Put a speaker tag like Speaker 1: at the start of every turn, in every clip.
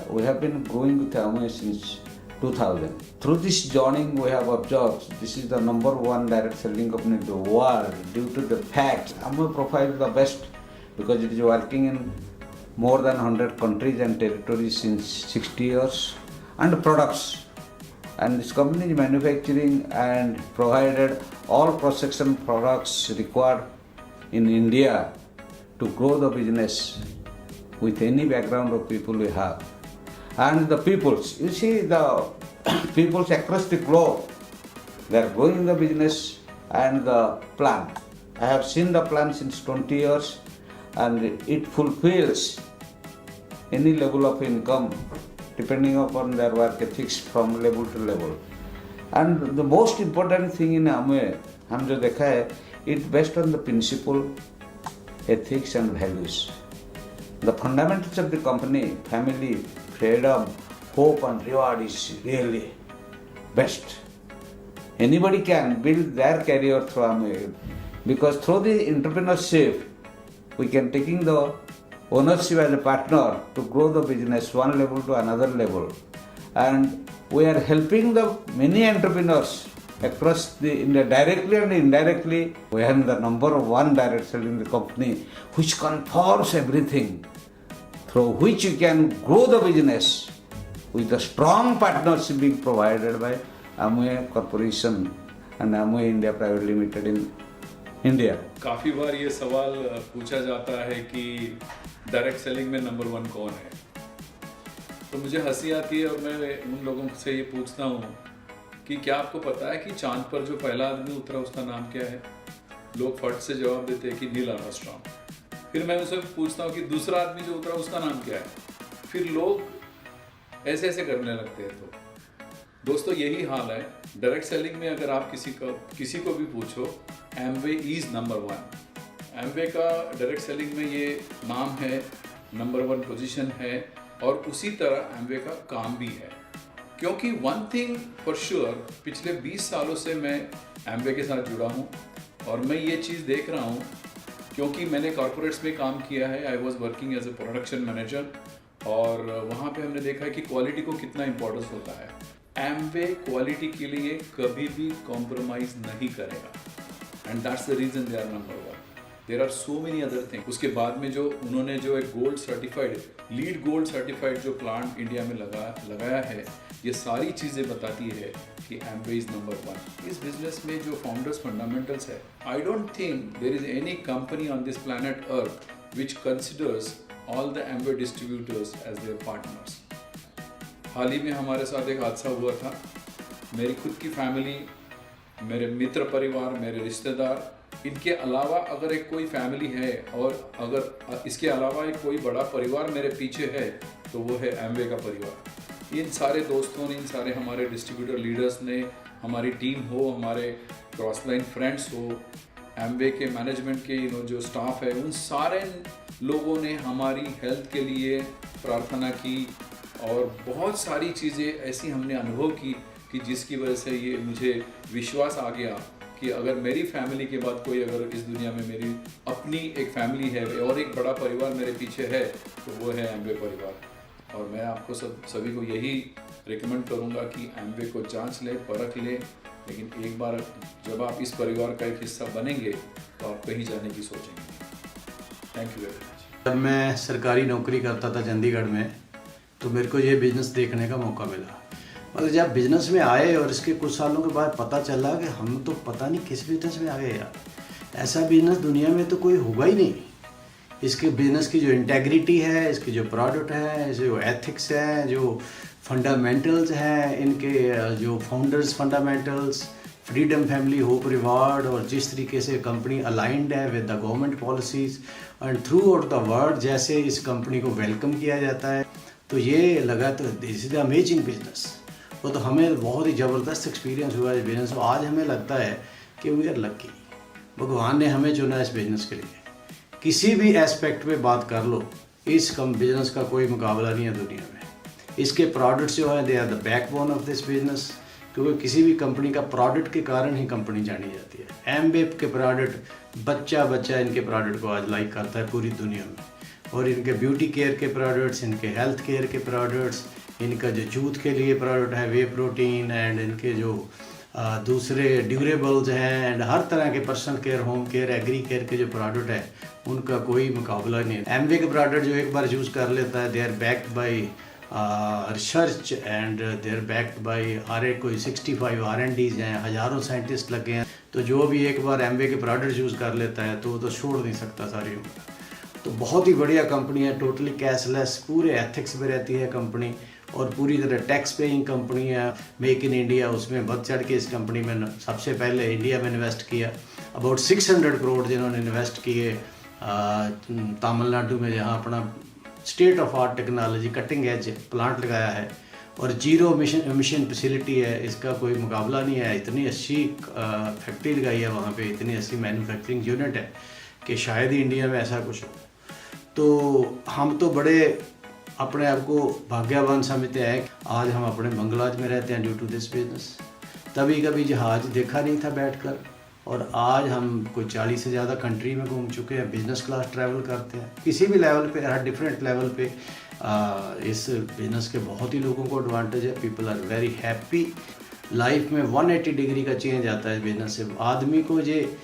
Speaker 1: We have been growing with Amway since 2000. Through this joining, we have observed this is the number one direct selling company in the world due to the fact Amway provides the best because it is working in more than 100 countries and territories since 60 years and products. And this company is manufacturing and provided all protection products required in India to grow the business with any background of people we have. And the peoples, you see the peoples across the globe, they are growing the business and the plan. I have seen the plan since 20 years and it fulfills any level of income depending upon their work ethics from level to level. And the most important thing in Amway, हम जो देखा है, it's based on the principle, ethics and values. The fundamentals of the company, family, freedom, hope and reward is really best. Anybody can build their career through Amway because through the entrepreneurship, we can taking the ownership as a partner to grow the business one level to another level. And we are helping the many entrepreneurs across the India directly and indirectly. We are the number one direct selling the company which confers everything through which you can grow the business with the strong partnership being provided by Amway Corporation and Amway India Private Limited in India.
Speaker 2: काफ़ी बार ये सवाल पूछा जाता है कि direct selling में number one कौन है, तो मुझे हंसी आती है और मैं उन लोगों से ये पूछता हूँ कि क्या आपको पता है कि चांद पर जो पहला आदमी उतरा उसका नाम क्या है? लोग फट से जवाब देते हैं कि नील आर्मस्ट्रॉन्ग। फिर मैं उनसे पूछता हूँ कि दूसरा आदमी जो उतरा उसका नाम क्या है? फिर लोग ऐसे ऐसे करने लगते हैं। तो दोस्तों यही हाल है डायरेक्ट सेलिंग में। अगर आप किसी को भी पूछो, Amway is number one. Amway का डायरेक्ट सेलिंग में ये नाम है, नंबर वन पोजीशन है, और उसी तरह एमवे का काम भी है। क्योंकि वन थिंग फॉर श्योर, पिछले 20 सालों से मैं एमवे के साथ जुड़ा हूँ और मैं ये चीज़ देख रहा हूँ क्योंकि मैंने कॉर्पोरेट्स में काम किया है। I was working as a production manager और वहाँ पे हमने देखा है कि क्वालिटी को कितना इम्पोर्टेंस होता है। एमवे क्वालिटी के लिए कभी भी कॉम्प्रोमाइज़ नहीं करेगा and that's the reason they are number one. There are so many other thing. उसके बाद में जो उन्होंने जो एक gold certified, lead gold certified जो प्लांट इंडिया में लगाया है, ये सारी चीज़ें बताती है कि एमवे इज़ नंबर वन। इस बिजनेस में जो फाउंडर्स फंडामेंटल्स है, I don't think there is any company on this planet earth which considers all the Amway distributors as their partners. हाल ही में हमारे साथ एक हादसा हुआ था। मेरी खुद की फैमिली, मेरे मित्र परिवार, मेरे रिश्तेदार, इनके अलावा अगर एक कोई फैमिली है और अगर इसके अलावा एक कोई बड़ा परिवार मेरे पीछे है तो वो है एमवे का परिवार। इन सारे दोस्तों ने, इन सारे हमारे डिस्ट्रीब्यूटर लीडर्स ने, हमारी टीम हो, हमारे क्रॉस लाइन फ्रेंड्स हो, एमवे के मैनेजमेंट के जो स्टाफ है, उन सारे लोगों ने हमारी हेल्थ के लिए प्रार्थना की और बहुत सारी चीज़ें ऐसी हमने अनुभव की कि जिसकी वजह से ये मुझे विश्वास आ गया कि अगर मेरी फैमिली के बाद कोई अगर इस दुनिया में मेरी अपनी एक फैमिली है और एक बड़ा परिवार मेरे पीछे है तो वो है एमवे परिवार। और मैं आपको सभी को यही रिकमेंड करूँगा कि एमवे को जांच ले, परख ले, लेकिन एक बार जब आप इस परिवार का एक हिस्सा बनेंगे तो आप कहीं जाने की सोचेंगे। Thank you very much.
Speaker 3: जब मैं सरकारी नौकरी करता था चंडीगढ़ में तो मेरे को ये बिज़नेस देखने का मौका मिला। मतलब जब बिज़नेस में आए और इसके कुछ सालों के बाद पता चला कि हम तो पता नहीं किस बिज़नेस में आ गए यार। ऐसा बिज़नेस दुनिया में तो कोई होगा ही नहीं। इसके बिज़नेस की जो इंटेग्रिटी है, इसके जो प्रोडक्ट है, जो एथिक्स है, जो फंडामेंटल्स हैं, इनके जो founders fundamentals, freedom, family, hope, reward, और जिस तरीके से कंपनी अलाइंड है with the government policies and through out the world जैसे इस कंपनी को वेलकम किया जाता है, तो ये लगा तो this is the amazing business. वो तो हमें बहुत ही ज़बरदस्त एक्सपीरियंस हुआ इस बिज़नेस में। आज हमें लगता है कि वी आर लकी, भगवान ने हमें चुना इस बिज़नेस के लिए। किसी भी एस्पेक्ट पे बात कर लो, इस बिज़नेस का कोई मुकाबला नहीं है दुनिया में। इसके प्रोडक्ट्स जो है they are the backbone of this business, क्योंकि किसी भी कंपनी का प्रोडक्ट के कारण ही कंपनी जानी जाती है। एमवे के प्रोडक्ट, बच्चा इनके प्रोडक्ट को आज लाइक करता है पूरी दुनिया में। और इनके ब्यूटी केयर के प्रोडक्ट्स, इनके हेल्थ केयर के प्रोडक्ट्स, इनका जो यूथ के लिए प्रोडक्ट है वे प्रोटीन, एंड इनके जो दूसरे ड्यूरेबल्स हैं, एंड हर तरह के personal care, home care, agri care के जो प्रोडक्ट है उनका कोई मुकाबला नहीं है। एमवे के प्रोडक्ट जो एक बार यूज़ कर लेता है, they are backed by research and they are backed by कोई 65 R&Ds हैं, हज़ारों साइंटिस्ट लगे हैं। तो जो भी एक बार एमवे के प्रोडक्ट यूज़ कर लेता है तो वो तो छोड़ नहीं सकता सारी उम्र। तो बहुत ही बढ़िया कंपनी है, टोटली कैशलेस, पूरे एथिक्स में रहती है कंपनी, और पूरी तरह टैक्स पेइंग कंपनी है। मेक इन इंडिया, उसमें बढ़ चढ़ के इस कंपनी में सबसे पहले इंडिया में इन्वेस्ट किया। अबाउट 600 करोड़ जिन्होंने इन्वेस्ट किए तमिलनाडु में, जहाँ अपना state of art technology cutting edge plant लगाया है, और जीरो एमिशन फैसिलिटी है, इसका कोई मुकाबला नहीं है। इतनी अच्छी फैक्ट्री लगाई है वहाँ पे, इतनी अच्छी मैन्युफैक्चरिंग यूनिट है कि शायद ही इंडिया में ऐसा कुछ हो। तो हम तो बड़े अपने आप को भाग्यवान समझते हैं आज हम अपने बंगलाज में रहते हैं ड्यू टू दिस बिजनेस। तभी कभी जहाज देखा नहीं था बैठकर, और आज हम कोई 40 से ज़्यादा कंट्री में घूम चुके हैं, बिजनेस क्लास ट्रैवल करते हैं किसी भी लेवल पे, हर डिफरेंट लेवल पे। इस बिजनेस के बहुत ही लोगों को एडवांटेज है, people are very happy. Life में 180 डिग्री का चेंज आता है बिजनेस से। आदमी को ये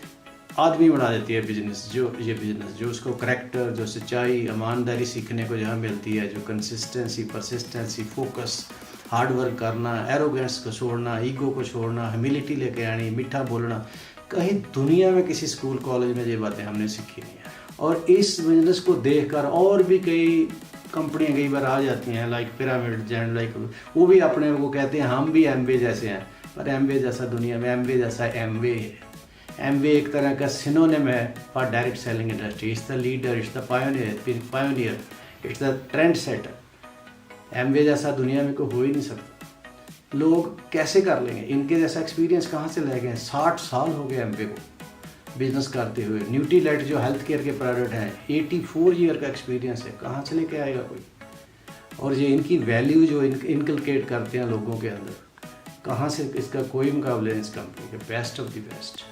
Speaker 3: आदमी बना देती है बिजनेस, ये बिजनेस जो उसको करैक्टर, जो सच्चाई, ईमानदारी सीखने को जहाँ मिलती है, जो consistency, persistency, focus, hard work करना, एरोगेंस को छोड़ना, ईगो को छोड़ना, ह्यूमिलिटी लेके आनी, मीठा बोलना, कहीं दुनिया में किसी स्कूल कॉलेज में ये बातें हमने सीखी नहीं है। और इस बिजनेस को देखकर और भी कई कंपनियां कई बार आ जाती हैं, लाइक पिरामिड जैंड, लाइक वो भी अपने को कहते हैं हम भी एमवे जैसे हैं, पर एमवे जैसा दुनिया में एमवे जैसा एमवे है। एमवे एक तरह का सिनोनिम है for direct selling industry. It's the leader, it's the pioneer, it's the trend setter. Amway जैसा दुनिया में कोई हो ही नहीं सकता। लोग कैसे कर लेंगे, इनके जैसा एक्सपीरियंस कहाँ से ले गए? 60 साल हो गए एमवे को बिजनेस करते हुए। न्यूट्रीलाइट जो हेल्थ केयर के प्रोडक्ट हैं, 84 ईयर का एक्सपीरियंस है, कहाँ से लेके आएगा कोई? और ये इनकी वैल्यू जो इनकलकेट करते हैं लोगों के अंदर, कहाँ से, इसका कोई मुकाबले नहीं इस कंपनी के। Best of the best.